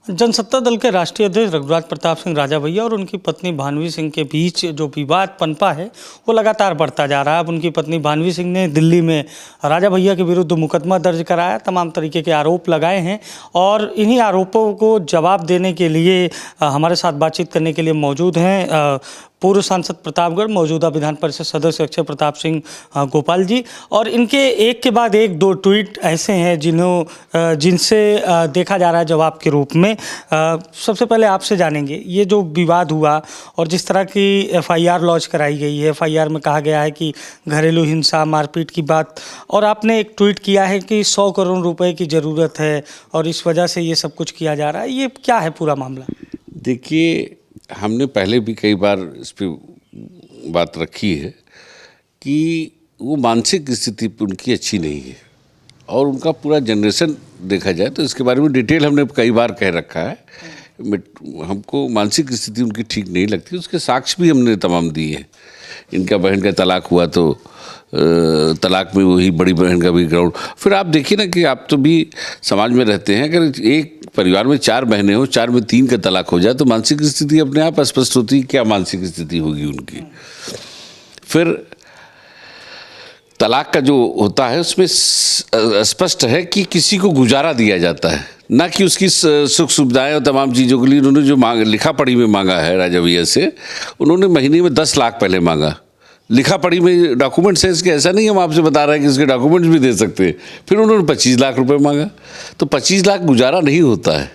जनसत्ता दल के राष्ट्रीय अध्यक्ष रघुराज प्रताप सिंह राजा भैया और उनकी पत्नी भानवी सिंह के बीच जो विवाद पनपा है वो लगातार बढ़ता जा रहा है। अब उनकी पत्नी भानवी सिंह ने दिल्ली में राजा भैया के विरुद्ध मुकदमा दर्ज कराया, तमाम तरीके के आरोप लगाए हैं और इन्हीं आरोपों को जवाब देने के लिए हमारे साथ बातचीत करने के लिए मौजूद हैं पूर्व सांसद प्रतापगढ़, मौजूदा विधान परिषद सदस्य अक्षय प्रताप सिंह गोपाल जी। और इनके एक के बाद एक दो ट्वीट ऐसे हैं जिनसे देखा जा रहा है जवाब के रूप में। सबसे पहले आपसे जानेंगे, ये जो विवाद हुआ और जिस तरह की एफआईआर लॉन्च कराई गई है, एफआईआर में कहा गया है कि घरेलू हिंसा, मारपीट की बात, और आपने एक ट्वीट किया है कि 100 करोड़ रुपए की ज़रूरत है और इस वजह से ये सब कुछ किया जा रहा है। ये क्या है पूरा मामला? देखिए, हमने पहले भी कई बार इस पर बात रखी है कि वो मानसिक स्थिति उनकी अच्छी नहीं है और उनका पूरा जनरेशन देखा जाए तो इसके बारे में डिटेल हमने कई बार कह रखा है। हमको मानसिक स्थिति उनकी ठीक नहीं लगती, उसके साक्ष्य भी हमने तमाम दिए हैं। इनका बहन का तलाक हुआ तो तलाक में वही बड़ी बहन का भी ग्राउंड। फिर आप देखिए ना कि आप तो भी समाज में रहते हैं, अगर एक परिवार में 4 बहनें हो, 4 में 3 का तलाक हो जाए तो मानसिक स्थिति अपने आप स्पष्ट होती है क्या मानसिक स्थिति होगी उनकी। फिर तलाक का जो होता है उसमें स्पष्ट है कि किसी को गुजारा दिया जाता है, ना कि उसकी सुख सुविधाएं और तमाम चीज़ों के लिए उन्होंने जो लिखा पढ़ी में मांगा है राजा भैया से, उन्होंने महीने में 10 लाख पहले मांगा। लिखा पढ़ी में डॉक्यूमेंट्स है इसके, ऐसा नहीं हम आपसे बता रहे हैं कि इसके डॉक्यूमेंट्स भी दे सकते हैं। फिर उन्होंने 25 लाख रुपए मांगा, तो 25 लाख गुजारा नहीं होता है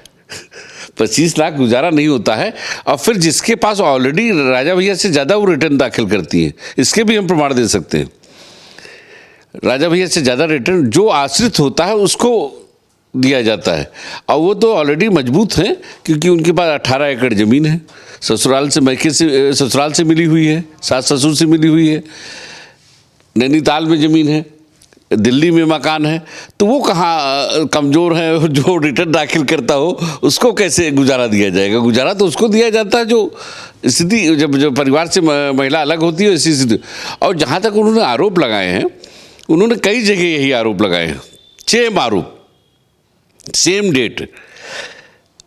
25 लाख गुजारा नहीं होता है। और फिर जिसके पास ऑलरेडी राजा भैया से ज़्यादा वो रिटर्न दाखिल करती हैं, इसके भी हम प्रमाण दे सकते हैं। राजा भैया से ज़्यादा रिटर्न जो आश्रित होता है उसको दिया जाता है और वो तो ऑलरेडी मजबूत हैं क्योंकि उनके पास 18 एकड़ ज़मीन है, ससुराल से मिली हुई है, सास ससुर से मिली हुई है, नैनीताल में ज़मीन है, दिल्ली में मकान है। तो वो कहाँ कमज़ोर है? जो रिटर्न दाखिल करता हो उसको कैसे गुजारा दिया जाएगा? गुजारा तो उसको दिया जाता है जो स्थिति, जब परिवार से महिला अलग होती है इसी स्थिति। और जहाँ तक उन्होंने आरोप लगाए हैं, उन्होंने कई जगह यही आरोप लगाए हैं, 6 आरोप, सेम डेट।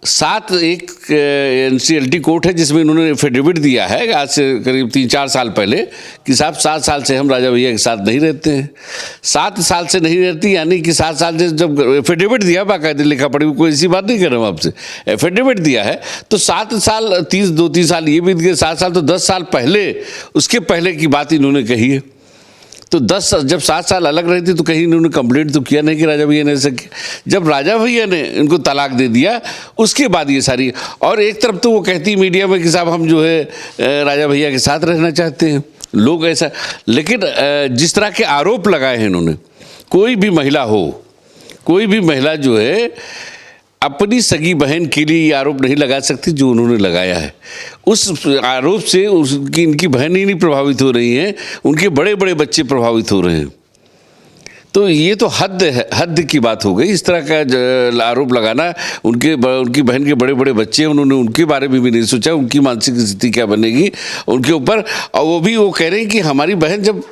7 एक NCLT कोर्ट है जिसमें उन्होंने एफिडेविट दिया है आज से करीब 3-4 साल पहले कि साहब 7 साल से हम राजा भैया के साथ नहीं रहते हैं। 7 साल से नहीं रहती यानी कि 7 साल से जब एफिडेविट दिया, बाकायदे लिखा पढ़ी, कोई ऐसी बात नहीं कर रहा हूँ आपसे, एफिडेविट दिया है तो 7 साल 2-3 साल ये बीत गए, 7 साल तो 10 साल पहले, उसके पहले की बात इन्होंने कही है। तो 10 जब 7 साल अलग रही थी तो कहीं इन्होंने कंप्लेंट तो किया नहीं कि राजा भैया ने ऐसा किया। जब राजा भैया ने इनको तलाक दे दिया उसके बाद ये सारी, और एक तरफ तो वो कहती मीडिया में कि साहब हम जो है राजा भैया के साथ रहना चाहते हैं, लोग ऐसा। लेकिन जिस तरह के आरोप लगाए हैं इन्होंने, कोई भी महिला हो, कोई भी महिला जो है अपनी सगी बहन के लिए ये आरोप नहीं लगा सकती जो उन्होंने लगाया है। उस आरोप से इनकी बहन ही नहीं प्रभावित हो रही हैं, उनके बड़े बड़े बच्चे प्रभावित हो रहे हैं। तो ये तो हद की बात हो गई। इस तरह का आरोप लगाना, उनकी बहन के बड़े बड़े बच्चे, उन्होंने उनके बारे में भी नहीं सोचा उनकी मानसिक स्थिति क्या बनेगी उनके ऊपर। और वो कह रहे हैं कि हमारी बहन जब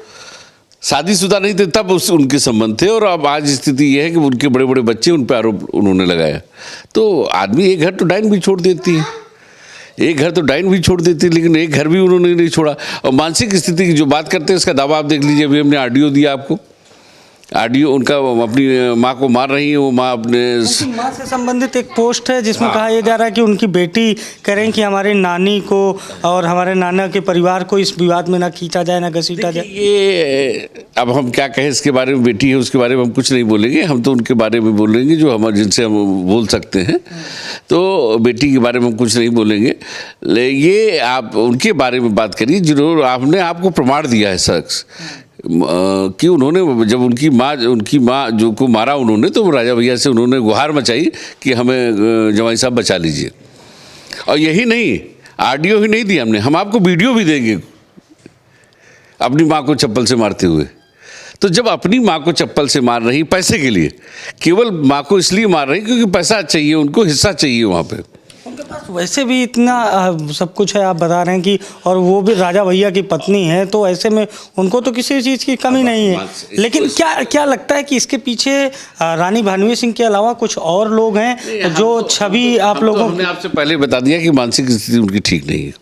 शादीशुदा नहीं थे तब उनके संबंध थे और अब आज स्थिति यह है कि उनके बड़े बड़े बच्चे, उन पर आरोप उन्होंने लगाया। तो आदमी एक घर तो डाइन भी छोड़ देती है, एक घर तो डाइन भी छोड़ देती है, लेकिन एक घर भी उन्होंने नहीं छोड़ा। और मानसिक स्थिति की जो बात करते हैं इसका दावा आप देख लीजिए, अभी हमने ऑडियो दिया आपको, ऑडियो उनका अपनी माँ को मार रही है, वो माँ अपने माँ से संबंधित एक पोस्ट है जिसमें कहा यह जा रहा है कि उनकी बेटी करें कि हमारे नानी को और हमारे नाना के परिवार को इस विवाद में ना खींचा जाए, ना घसीटा जाए। ये अब हम क्या कहें इसके बारे में, बेटी है उसके बारे में हम कुछ नहीं बोलेंगे, हम तो उनके बारे में बोलेंगे जो हम जिनसे हम बोल सकते हैं। तो बेटी के बारे में हम कुछ नहीं बोलेंगे। ये आप उनके बारे में बात करिए जिन्होंने आपने आपको प्रमाण दिया है शख्स कि उन्होंने जब उनकी माँ जो को मारा उन्होंने, तो राजा भैया से उन्होंने गुहार मचाई कि हमें जमाई साहब बचा लीजिए। और यही नहीं, ऑडियो ही नहीं दिया हमने, हम आपको वीडियो भी देंगे अपनी माँ को चप्पल से मारते हुए। तो जब अपनी माँ को चप्पल से मार रही पैसे के लिए, केवल माँ को इसलिए मार रही क्योंकि पैसा चाहिए, उनको हिस्सा चाहिए वहाँ पे। उनके पास वैसे भी इतना सब कुछ है, आप बता रहे हैं कि, और वो भी राजा भैया की पत्नी है, तो ऐसे में उनको तो किसी चीज़ की कमी नहीं है। लेकिन क्या क्या लगता है कि इसके पीछे रानी भानवी सिंह के अलावा कुछ और लोग हैं जो छवि आप लोगों हमने आपसे पहले बता दिया कि मानसिक स्थिति उनकी ठीक नहीं है।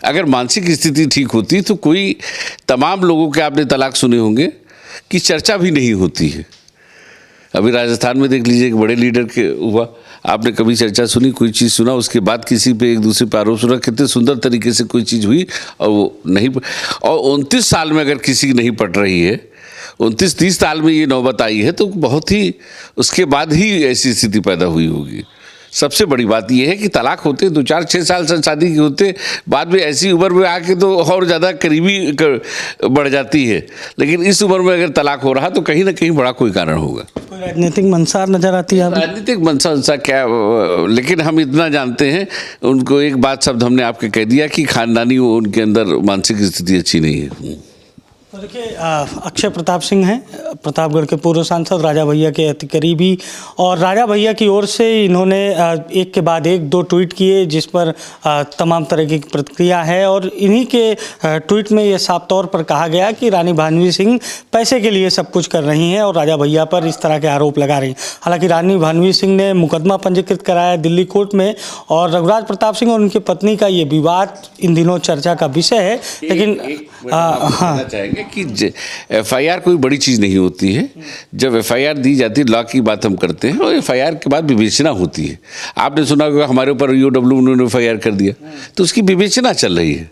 अगर मानसिक स्थिति ठीक होती तो कोई तमाम लोगों के आपने तलाक सुने होंगे कि चर्चा भी नहीं होती है। अभी राजस्थान में देख लीजिए, एक बड़े लीडर के हुआ, आपने कभी चर्चा सुनी, कोई चीज़ सुना, उसके बाद किसी पे एक दूसरे पे आरोप सुना, कितने सुंदर तरीके से कोई चीज़ हुई और वो नहीं। और 29 साल में अगर किसी की नहीं पट रही है, 29-30 साल में ये नौबत आई है, तो बहुत ही उसके बाद ही ऐसी स्थिति पैदा हुई होगी। सबसे बड़ी बात यह है कि तलाक होते 2-4-6 साल से शादी की होते, बाद में ऐसी उम्र में आके तो और ज़्यादा करीबी बढ़ जाती है। लेकिन इस उम्र में अगर तलाक हो रहा तो कहीं ना कहीं बड़ा कोई कारण होगा। कोई राजनीतिक मंशा नजर आती है? राजनीतिक मंशा क्या, लेकिन हम इतना जानते हैं, उनको एक बात शब्द हमने आपके कह दिया कि खानदानी उनके अंदर मानसिक स्थिति अच्छी नहीं है। तो देखिए, अक्षय प्रताप सिंह हैं, प्रतापगढ़ के पूर्व सांसद, राजा भैया के अति करीबी, और राजा भैया की ओर से इन्होंने एक के बाद एक 2 ट्वीट किए जिस पर तमाम तरह की प्रतिक्रिया है। और इन्हीं के ट्वीट में ये साफ तौर पर कहा गया कि रानी भानवी सिंह पैसे के लिए सब कुछ कर रही हैं और राजा भैया पर इस तरह के आरोप लगा रही हैं। हालांकि रानी भानवी सिंह ने मुकदमा पंजीकृत कराया दिल्ली कोर्ट में, और रघुराज प्रताप सिंह और उनकी पत्नी का ये विवाद इन दिनों चर्चा का विषय है। लेकिन हाँ, कि FIR कोई बड़ी चीज़ नहीं होती है। जब FIR दी जाती है, लॉ की बात हम करते हैं, और FIR के बाद विवेचना होती है। आपने सुना होगा हमारे ऊपर UW उन्होंने FIR कर दिया, तो उसकी विवेचना चल रही है।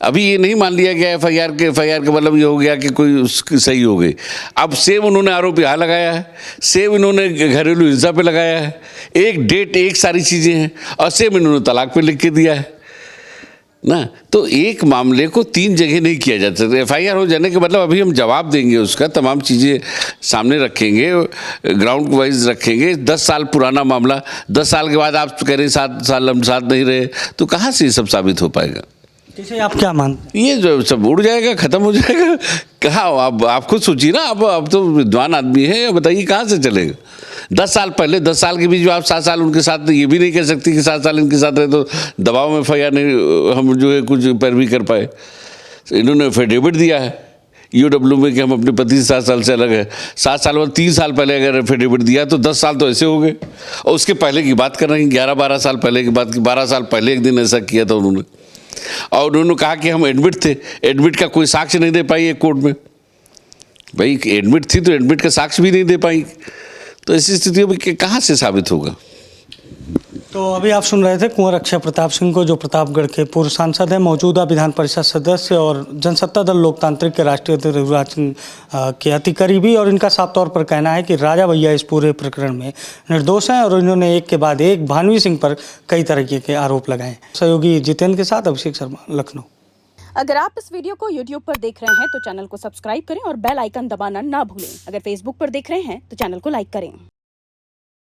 अभी ये नहीं मान लिया गया FIR का मतलब ये हो गया कि कोई उसकी सही हो गई। अब सेम उन्होंने आरोप यहाँ लगाया है, सेम इन्होंने घरेलू हिंसा पे लगाया है, एक डेट, एक सारी चीज़ें हैं, और सेम इन्होंने तलाक पे लिख के दिया है ना। तो एक मामले को 3 जगह नहीं किया जा सकता। FIR हो जाने के मतलब अभी हम जवाब देंगे उसका, तमाम चीज़ें सामने रखेंगे, ग्राउंड वाइज रखेंगे। 10 साल पुराना मामला, 10 साल के बाद आप कह रहे 7 साल हम साथ नहीं रहे, तो कहाँ से ये सब साबित हो पाएगा? इसे आप क्या मानते हैं? ये जो सब उड़ जाएगा, ख़त्म हो जाएगा। कहाँ आप खुद सोचिए ना, आप तो विद्वान आदमी हैं, बताइए कहाँ से चलेगा? 10 साल पहले, 10 साल के बीच में आप 7 साल उनके साथ, ये भी नहीं कह सकती कि 7 साल इनके साथ रहे तो दबाव में FIR नहीं, हम जो है कुछ पैरवी कर पाए। इन्होंने एफिडेविट दिया है UW में कि हम अपने पति से 7 साल से अलग है। 7 साल बाद 3 साल पहले अगर एफिडेविट दिया तो 10 साल तो ऐसे हो गए, और उसके पहले की बात कर रहे हैं, 11-12 साल पहले की बात की। 12 साल पहले एक दिन ऐसा किया था उन्होंने, और उन्होंने कहा कि हम एडमिट थे। एडमिट का कोई साक्ष्य नहीं दे पाई एक कोर्ट में। भाई एडमिट थी तो एडमिट का साक्ष्य भी नहीं दे पाई, तो ऐसी स्थितियों में कहाँ से साबित होगा? तो अभी आप सुन रहे थे कुंवर अक्षय प्रताप सिंह को, जो प्रतापगढ़ के पूर्व सांसद हैं, मौजूदा विधान परिषद सदस्य और जनसत्ता दल लोकतांत्रिक के राष्ट्रीय अध्यक्ष रघुराज सिंह के अति करीबी। और इनका साफ तौर पर कहना है कि राजा भैया इस पूरे प्रकरण में निर्दोष हैं, और इन्होंने एक के बाद एक भानवी सिंह पर कई तरीके के आरोप लगाए। सहयोगी जितेंद्र के साथ अभिषेक शर्मा, लखनऊ। अगर आप इस वीडियो को YouTube पर देख रहे हैं तो चैनल को सब्सक्राइब करें और बेल आइकन दबाना ना भूलें। अगर Facebook पर देख रहे हैं तो चैनल को लाइक करें।